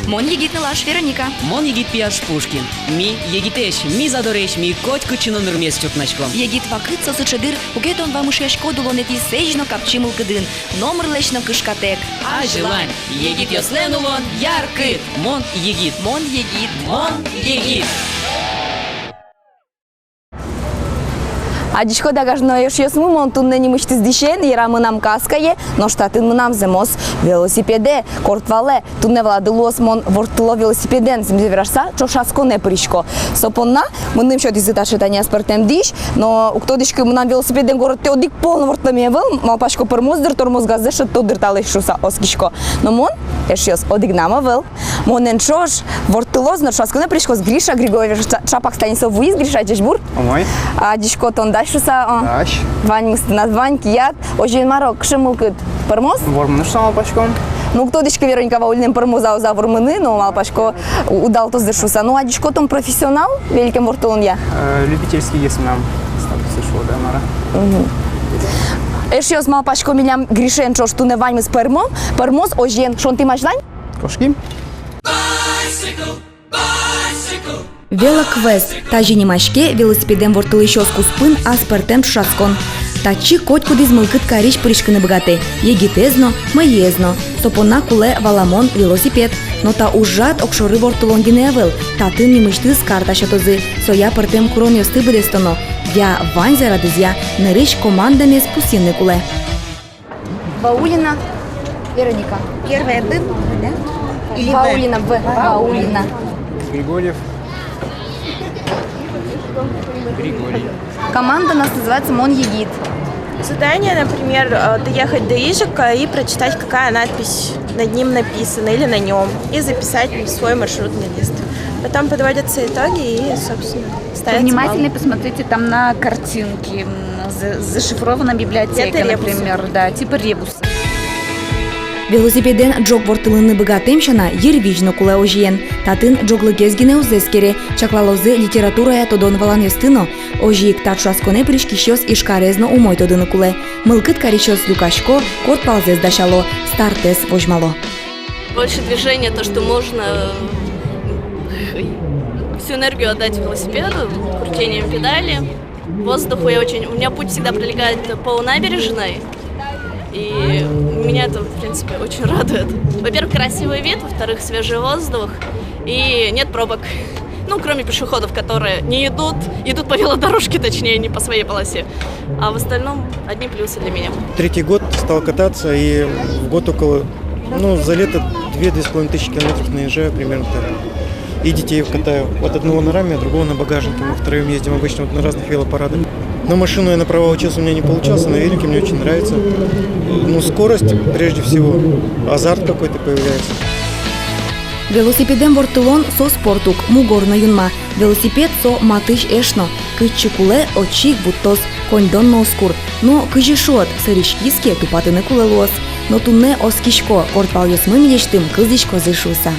Мон егит Нылаш Вероника. Мон егит Пияш Пушкин. Ми егитеш, ми задореш, ми котку чинонырмес чукначком. Егит вакыт сосычыдыр, угетон вамышеш кодулонети сежно капчимыл кыдын. Номер лечно кышкатек. А желань, егит йослен улон, яркыт. Мон егит. Мон егит. Мон егит. Адичко дагажно еш мон тунне нимышты здишен, ярамынам каскае, но штатын мынам земос велосипеде, кортвале, тунне владылос мон вортыло велосипеден, земзеверашса, чошаско не пришко. Сопонна, мыным счет изыташетания спортем диш, но уктодишки мынам велосипеден город теодик полно вортами был, малпашко пермоздыр, тормоз газе, шаттодыр талешуса оскишко. Но мон, еш одигнама был, монен чош, вортылоз, но чошаско не пришко, с Гриша Григорьевич, Чапак Станислав Вуиз, Гриша Чешбур. Омой. Адичко тон Шуса, Даш. Вань мыстына Вань кият, ожен марок кшымылкыт пырмоз. Вормыны что малпашком? Ну кто дичка Вероника Ваульнен пырмоза за вормыны, но малпашко удал то здешуса. Ну адичко том профессионал, великим вортулон я. Любительский есть нам статус шо, да, Мара. Эшьёс малпашко милям Гришен чош туне Вань мыс пырмоз ожен шон ты мачлань? Кошки? Велоквест. Тажи немашке велосипедем вортылы щёску спын, а спортем шаскон. Тачи котку дизмылкыт карич пришкыны богаты. Егитезно, маезно. Сопона куле валамон велосипед. Но та ужат окшоры вортылон гиневел. Татын немышты с карта шатозы. Соя портем курон ёсты быдестоно. Я Вань зарадызя. Нырыш командами спусинны куле. Ваулина Вероника. Первая Б, да? Или Ваулина В. Ваулина. Григорьев. Григорий. Команда у нас называется Мон Егит. Задание, например, доехать до Ижика и прочитать, какая надпись над ним написана или на нем, и записать свой маршрутный лист. Потом подводятся итоги и, собственно, ставятся Внимательно баллы. посмотрите там на картинки, зашифрована библиотека, например, да, типа ребуса. Велосипеден джог вортылыны богатым шана ервижно куле ожиен. Татын джоглы кезгине узескере, чаклалозы литературая тодон валан ёстыно. Ожиик татшасконе пришкищёс ишкарезно умой тодыны куле. Мылкыт карищёс люкашко, корт палзес дашало, стартес вожмало. Больше движения, то, что можно всю энергию отдать велосипеду, крутением педали. Воздуху у меня путь всегда пролегает по набережной. И меня это, в принципе, очень радует. Во-первых, красивый вид, во-вторых, свежий воздух и нет пробок. Ну, кроме пешеходов, которые не идут по велодорожке, точнее, не по своей полосе. А в остальном одни плюсы для меня. Третий год стал кататься, и в год около, за лето 2-2,5 тысячи километров наезжаю примерно так. И детей катаю. Вот одного на раме, а другого на багажнике. Мы втроем ездим обычно на разных велопарадах. Но машину я на права учился, у меня не получался, на велике мне очень нравится. Скорость, прежде всего, азарт какой-то появляется. Велосипедем вортылон со спортук, мугорно юнма. Велосипед со матыш эшно. Кыччыкуле очик буттос, коньдон носкур. Но кыжишот, сырышкиске тупатыны кулелуос. Но тунне оскишко, кортпал ясмым ештым, кылдичко зышуса.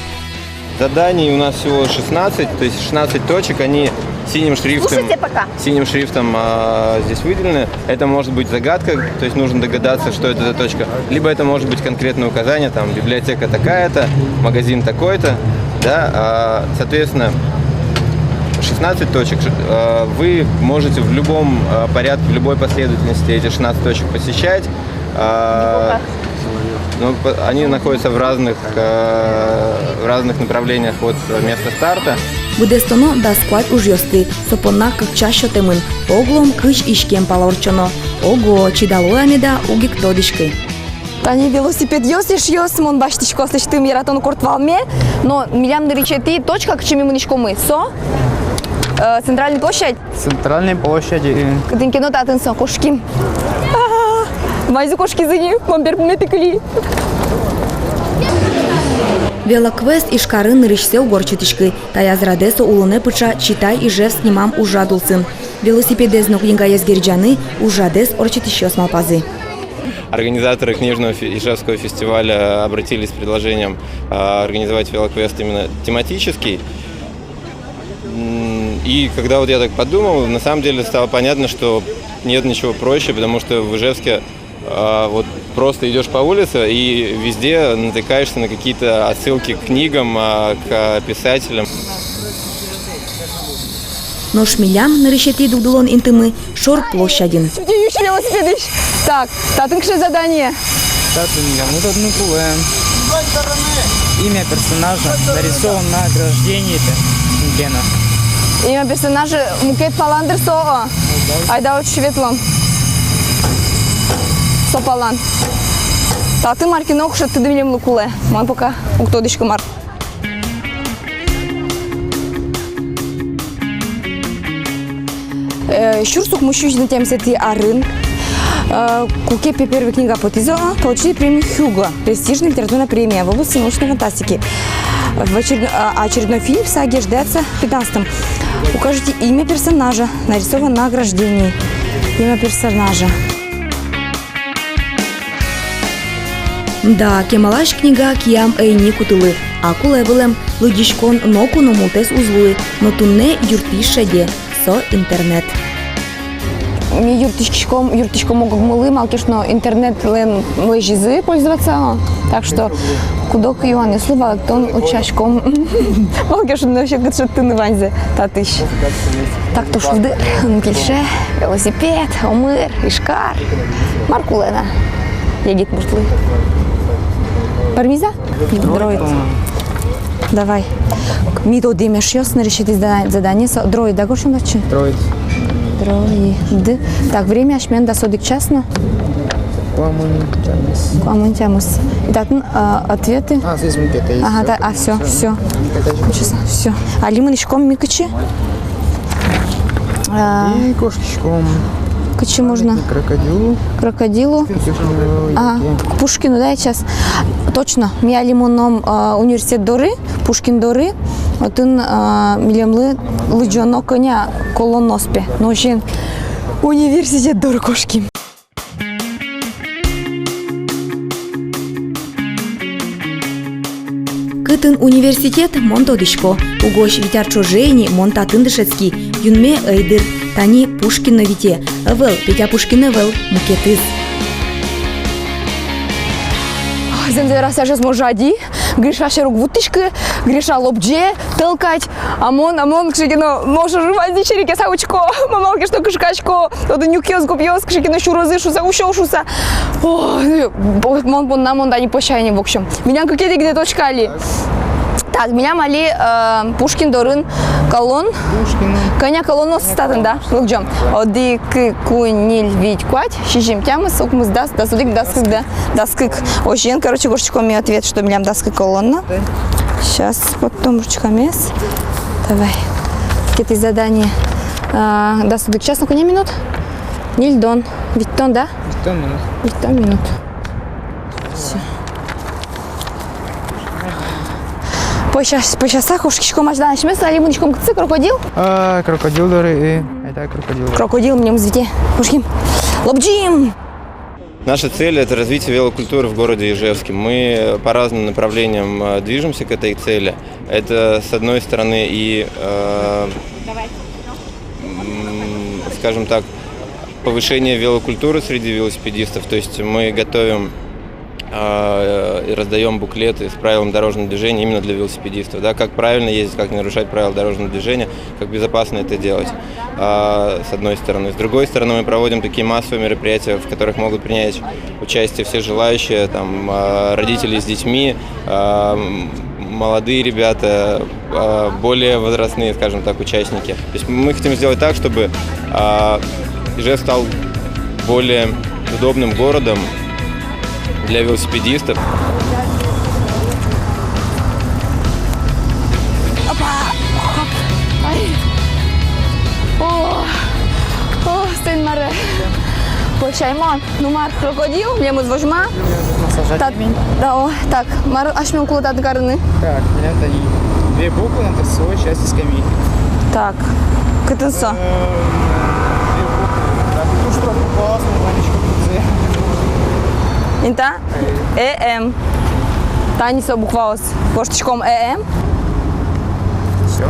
Заданий у нас всего 16, то есть 16 точек, они синим шрифтом здесь выделены. Это может быть загадка, то есть нужно догадаться, что это за точка. Либо это может быть конкретное указание, там библиотека такая-то, магазин такой-то. Да? Соответственно, 16 точек. Вы можете в любом порядке, в любой последовательности эти 16 точек посещать. Но они находятся в разных направлениях от места старта. Будестоно да сквать уж ёсты, сопона как чаще темын, оглом кыш ишкем палорчоно. Ого, чидалоями да угик тодишки. Тани велосипед ёс, мон баштишко слыштым яратон кортвалме, но милям наричети точка, к чему мы мы. Центральная площадь? Центральная площадь. Кадынкино татынсо, кошки. Майзу кошки за них, мамбер метыкли. Велоквест ишкарын нырышсе угорчетишкы. Таязрадесо улуне пыча читай и жев снимам ужадулсын. Велосипедезно книга езгерджаны ужадес орчетищёс малпазы. Организаторы Книжного Ижевского фестиваля обратились с предложением организовать велоквест именно тематический. И когда вот я так подумал, на самом деле стало понятно, что нет ничего проще, потому что в Ижевске вот просто идешь по улице и везде натыкаешься на какие-то отсылки к книгам, к писателям. Но шмелям на решете дудулон интымы шор площадин. Еще велосипед. Так, татынкше задание. Имя персонажа нарисован на ограждении Гена. Имя персонажа Мукет Паландр Соо. Айда очень светло. Сопалан. Таты маркинок, что ты довелем лукуле. Мой пока уктодышка марк. Щурсук мужчина на тем сети арын. Кукепе первая книга Потизо получили премию Хьюго, престижная литературная премия в области научной фантастики. Очередной фильм в саге ждется в 15-м. Укажите имя персонажа, нарисован на ограждении. Имя персонажа. Да, кемалаш книга киям эйни кутылы. Аку левелем лыдишкон ноку номултес узлуи, но тунне юртишаде со интернет. Мне юртичком могут мылы, малкишно интернет лежизы пользоваться. Так что кудок Иоанн и слова тон учашком. Малкишно вообще говорит, ты на ванзе татыш. Так то шуды, кельше, велосипед, омыр, ишкар, маркулена. Егит муртлы. Пармиза? Дроид. Давай. Мидо демеш ясно решить задание. Дроид, да, горшим дачи? Дроид. Дроид. Так, время ашмен до содик часно. Куамунтямус. Итак, ответы. Здесь мукета есть. Ага, да, все. Все. А лимонишком микачи? И кошечком. Качи можно? Крокодилу. Ага, к Пушкину, да, сейчас. Точно. Мия лимоном университет Доры, Пушкин Доры. Вот он милемлы лыджоно коня колоноспе. Но жен университет Доры кошки. Кытын университет монтодышко. Угош витярчо жени монтатын дышецки. Юнме эйдыр. Тани Пушкина вите. Эвел, Петя Пушкин эвел. Мукетыз. Земзе раса сейчас можади. Гриша широк вутышка. Гриша лобдже. Толкать. Амон, кшикино. Може жевать дичерики саучко. Мамалки что кшкачко. Ода нюкиос губьос. Кшикино шурозы шуса ушоушуса. Мон нам да не пощайни в общем. Меня какие-то где точкали. Так, меня мали Пушкин Дорын колон. Коня колонос статын, да? Лукджом. Оди куниль вить квать. Шижим тямы, сокмус даст, дасудик даскык, да? Даскык. Ощен, короче, горчиком мне ответ, что меня даскык колонна. Сейчас, потом ручками. Давай. Какие-то задания. Дасудик час, на коня минут? Нильдон. Виттон, да? Виттон минут. Все. По часах ушкишком аждан шмес, а лимончиком кцы крокодил? Крокодил Доры и это крокодил. Крокодил мне мзвите. Ушким. Лобджим! Наша цель – это развитие велокультуры в городе Ижевске. Мы по разным направлениям движемся к этой цели. Это, с одной стороны, и, скажем так, повышение велокультуры среди велосипедистов. То есть мы готовим и раздаем буклеты с правилами дорожного движения именно для велосипедистов. Да, как правильно ездить, как не нарушать правила дорожного движения, как безопасно это делать, с одной стороны. С другой стороны, мы проводим такие массовые мероприятия, в которых могут принять участие все желающие, там, родители с детьми, молодые ребята, более возрастные, скажем так, участники. То есть мы хотим сделать так, чтобы Ижевск стал более удобным городом для велосипедистов. Стен маре. Пошайман, нумар крокодил, мне мы звожма. Да, так, мар ашмен кулатат гарны. Так, это и две буквы на торцевой части скамейки. Так, кытынса. Две буквы. Так, ну что, классно, Ванечка, Инта? ЭМ. Таниса буквалась кошечком ЭМ. Все.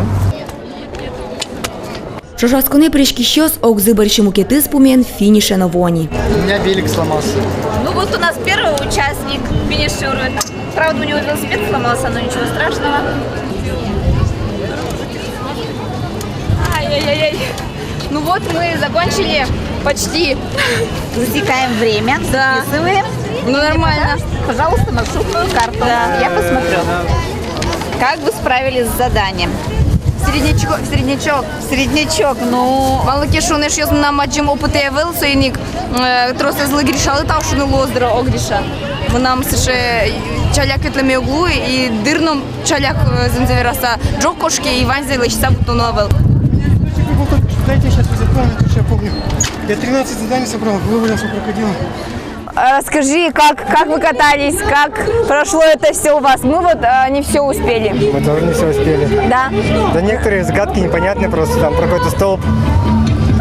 Шошасконе пришкищос окзы большемукеты спумен финише на вони. У меня велик сломался. Ну вот у нас первый участник финиширует. Правда, у него велосипед сломался, но ничего страшного. Ай-яй-яй. Ну вот мы закончили почти. Засекаем время, записываем. Ну нормально. Пожалуйста, маршрутную карту. Я посмотрю. Как вы справились с заданием? Среднячок, ну... Валки шуны шьёс нам аджим опыте вел сойник. Тросте злы грешали там шуны лоздра огриша. Мы нам сыше чаляк етлеме углу и дырном чаляк земзевераса джокошки и ванзе лечса бутоновел. Дайте сейчас вы запомните, что я помню. Я 13 заданий собрал, вывалился у крокодила. Расскажи, как вы катались, как прошло это все у вас? Мы вот не все успели. Мы тоже не все успели. Да. Да некоторые загадки непонятные просто, там про какой-то столб.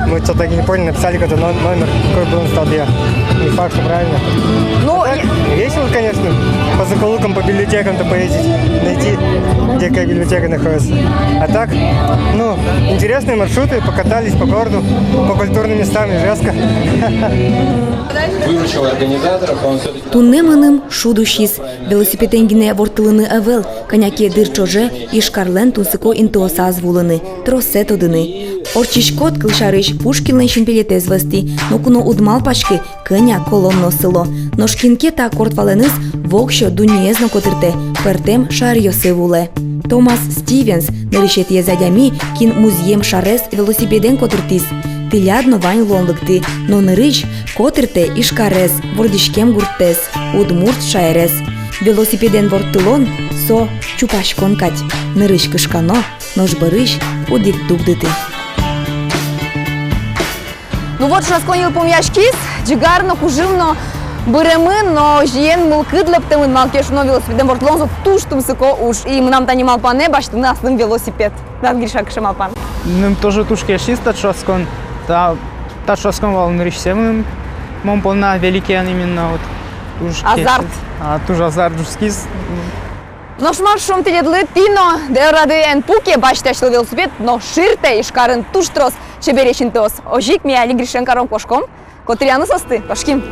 Мы что-то так и не поняли, написали какой-то номер, какой был на столбе. Не факт, что правильно. Ну, Весело, конечно, по закоулкам, по библиотекам-то поездить, найти, где какая библиотека находится. А так, ну, интересные маршруты, покатались по городу, по культурным местам, Ижевска. Выручил организаторов, он все-таки... Туннеманым шудущис. Велосипеденгине вортылыны эвел. Коняке дырчоже и шкарлен тунсыко интуоса звулыны. Тросет одыны. Орчишкот кылшарыш Пушкинлен шимпелете звести. Но куно удмал пачки коня колонно село. Но шкинке та кортваленыс вокщо дуниезно котырте. Пертем шарьосы вуле. Томас Стивенс наришет езадями кин музеем шарес велосипеден котыртис. Тилядно вань лонлыкты, но нырыч котырте ишкарес, вордишкем гуртес, удмурт шайрес. Велосипеден вортылон со чупашкон кать. Нырыч кышкано, нож барыш удик дугдыты. ну вот що склонили пом'ячкіс, джигарно, куживно, беремин, но жієн милки длептемин, малкеш но велосипедем вортлонзо туш тумсико уж. І ми нам тані малпане, бачите, у нас ним велосипед. Над гріша кше малпан. Ну, тоже тушки шиста чоскон, та чоскон волн ришсевым, мом полна великий именно вот. Азарт. А тоже азарт жускис. Ну ж маршрум тедли тіно, де ради ен пуке, бачите, що велосипед, но ширте і шкарен туш трос, чеберечин тос. Ожік мій алі грішен каром кошком, котрі анус ости, кошкім.